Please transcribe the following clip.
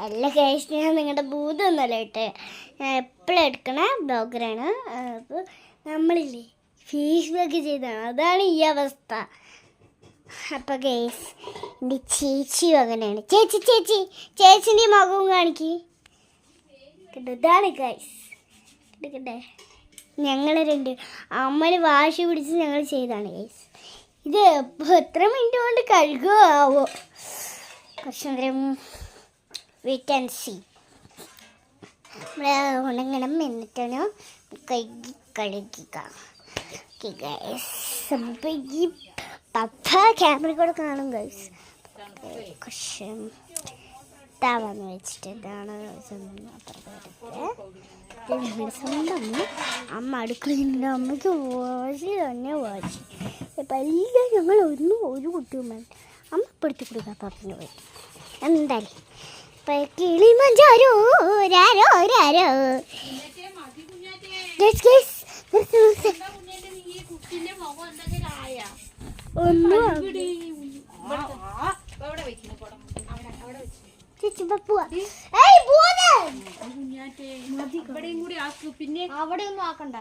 അല്ല ഗൈസ്, ഞാൻ നിങ്ങളുടെ ഭൂതമൊന്നുമല്ല കേട്ടോ. ഞാൻ എപ്പോഴും എടുക്കണ ബ്ലോഗറാണ്. അപ്പോൾ നമ്മളില്ലേ ഫേസ്ബുക്ക് ചെയ്താണ്, അതാണ് ഈ അവസ്ഥ. അപ്പോൾ ഗൈസ്, എൻ്റെ ചേച്ചിയും അങ്ങനെയാണ്. ചേച്ചിൻ്റെ മുഖവും കാണിക്ക് കേട്ടോ. ഇതാണ് ഗൈസ് എടുക്കട്ടെ. ഞങ്ങൾ രണ്ട് അമ്മ വാശി പിടിച്ച് ഞങ്ങൾ ചെയ്താണ് ഗൈസ്. ഇത് എത്ര മിനിറ്റ് കൊണ്ട് കഴുകുമോ? കുറച്ച് നേരം വെയിറ്റ് ആൻഡ് സീ. നമ്മൾ ഉണങ്ങണം, എന്നിട്ടാണ് കഴുകിക്കുക. ഓക്കെ ഗൈസ്, അപ്പോൾ ഈ പപ്പ ക്യാമറ കൂടെ കാണും ഗൈസ്. കുറച്ച് താവാന്ന് വെച്ചിട്ട് ഇതാണ് സ്വന്തം അമ്മ അടുക്കളയിൽ അമ്മയ്ക്ക് വാശി തന്നെ വാശി. ഇപ്പം എല്ലാം ഞങ്ങൾ ഒരു കുട്ടിയും വേണം. അമ്മ പെടുത്തി കൊടുക്കുക പപ്പിന് പോയി. എന്തായാലും ഇപ്പം കിളിമഞ്ചാരോ പിന്നെ അവിടെ ഒന്നും ആക്കണ്ട.